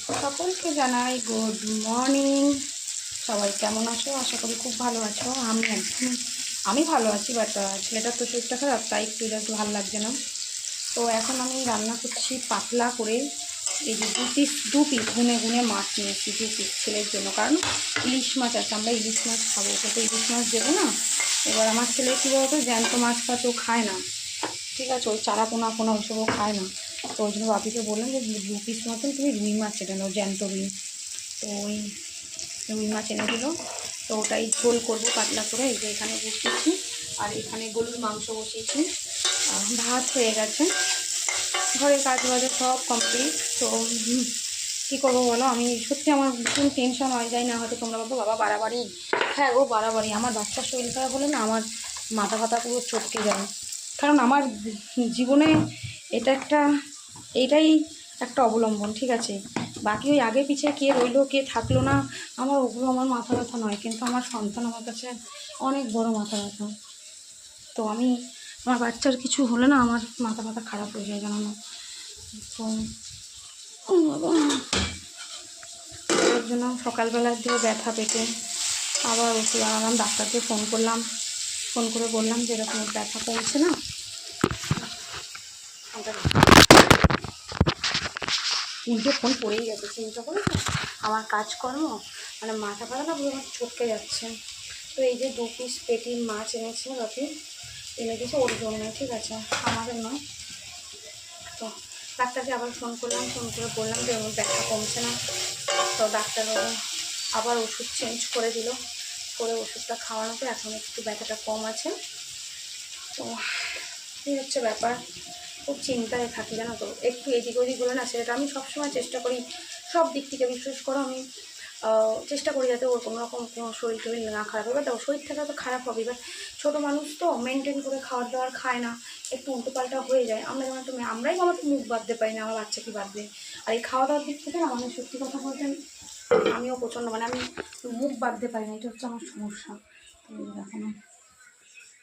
সকলকে জানাই good morning. সবাই কেমন আছো? আশা করি খুব ভালো আছো। আমি ভালো আছি, বাট ছেলেটার তো শরীরটা খারাপ, তাই একটু ভালো লাগছে না। তো এখন আমি রান্না করছি পাতলা করে। এই যে দু পিস গুনে গুনে মাছ নিয়েছি, 2 পিস ছেলের জন্য, কারণ ইলিশ মাছ আছে, আমরা ইলিশ মাছ খাবো, ওকে তো ইলিশ মাছ দেবো না। এবার আমার ছেলে কী বলতো, জ্যান্ত মাছ তো খায় না, ঠিক আছে, ওই চারা পোনা পোনা ওইসবও খায় না। তো ওই জন্য বাপিকে বললাম যে 2 পিস মতন তুমি রুই মাছ এনে নাও, জ্যান্ত রুই। তো ওই রুই মাছ এনে দিল। তো ওটাই ঝোল করবো পাতলা করে। এই যে এখানে বসিয়েছি, আর এখানে গরুর মাংস বসিয়েছি। ভাত হয়ে গেছে, ঘরের কাজ বাজে সব কমপ্লিট। তো কী করবো বলো, আমি সত্যি আমার ভীষণ টেনশন হয়ে যায় না, হয়তো তোমরা বলবো বাবা বাড়াবাড়ি। হ্যাঁ গো বাড়াবাড়ি। আমার বাচ্চার শরীর খারাপ হলে না আমার মাথা ফাতা পুরো চটকে যায়, কারণ আমার জীবনে এইটাই একটা অবলম্বন, ঠিক আছে। বাকি ওই আগে পিছিয়ে কে রইলো কে থাকলো না, ওগুলো আমার মাথা ব্যথা নয়, কিন্তু আমার সন্তান আমার কাছে অনেক বড় মাথা ব্যথা। তো আমার বাচ্চার কিছু হলে না আমার মাথা ব্যথা খারাপ হয়ে যায়, জানো না। তো ওর জন্য সকালবেলার দিয়ে ব্যথা পেটে আবার ওষুধ আনালাম, ডাক্তারকে ফোন করলাম, ফোন করে বললাম যে এরকম ব্যথা কমছে না। তিনটে ফোন পড়েই গেছে, চিন্তা করে আমার কাজকর্ম মানে মাথা ব্যথা না পুরো আমার চটকে যাচ্ছে। তো এই যে 2 পিস পেটির মাছ এনেছে বাপি, এনে দিয়েছে ওর জন্য, ঠিক আছে, আমাদের নয়। তো ডাক্তারকে আবার ফোন করলাম, ফোন করে বললাম যে ওর ব্যথা কমছে না। তো ডাক্তারবাবু আবার ওষুধ চেঞ্জ করে দিল, করে ওষুধটা খাওয়ানোতে এখন একটু ব্যথাটা কম আছে। তো এই হচ্ছে ব্যাপার, খুব চিন্তায় থাকি, জানো তো। একটু এদিক ওদিক বলে না, সেটা আমি সবসময় চেষ্টা করি সব দিক থেকে, বিশ্বাস করো। আমি চেষ্টা করি যাতে ওর কোনো রকম কোনো শরীর টরীর না খারাপ হবে। দেখো শরীর থাকা তো খারাপ হবে, এবার ছোটো মানুষ তো মেনটেন করে খাওয়ার দাওয়ার খায় না, একটু উল্টোপাল্টা হয়ে যায়। আমরা যেমন একটু আমরাই আমার মুখ বাঁধতে পারি না, আমার বাচ্চা কি বাঁধবে। আর এই খাওয়া দাওয়ার দিক থেকে না, মানে সত্যি কথা বলতে আমিও প্রচণ্ড, মানে আমি মুখ বাঁধতে পারি না, এটা হচ্ছে আমার সমস্যা। তো এখন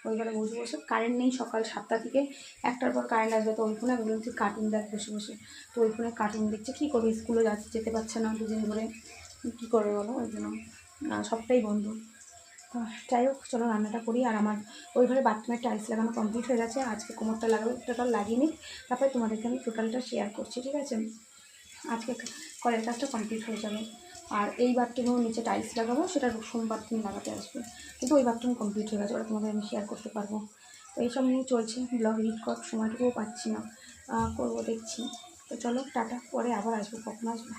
ওই ঘরে বসে বসে, কারেন্ট নেই, সকাল 7টা থেকে 1টার পর কারেন্ট আসবে। তো ওই ফোনে বললাম তুই কার্টুন দেখ বসে বসে। তো ওই ফোনে কার্টুন দেখছে, কী করবে, স্কুলে যেতে পারছে না 2 দিন ধরে, কী করবে বলো। ওই জন্য সবটাই বন্ধ। তো যাই হোক, চলো রান্নাটা করি। আর আমার ওই ঘরে বাথরুমের টাইলস লাগানো কমপ্লিট হয়ে গেছে, আজকে কোমরটা লাগাবো, টোটাল লাগিয়ে নিই, তারপরে তোমাদেরকে আমি টোটালটা শেয়ার করছি, ঠিক আছে। আজকে কলের কাজটা কমপ্লিট হয়ে যাবে। আর এই বাথরুমেও নিচে টাইলস লাগাবো, সেটা সোমবার দিন লাগাতে আসবে, কিন্তু ওই বাথরুম কমপ্লিট হয়ে গেছে, ওটা তোমাদের আমি শেয়ার করতে পারবো। তো এইসব নিয়ে চলছে, ব্লগ এডিট করার সময়টুকুও পাচ্ছি না, করবো দেখছি। তো চলো টাটা, পরে আবার আসবো, কখন আসবো।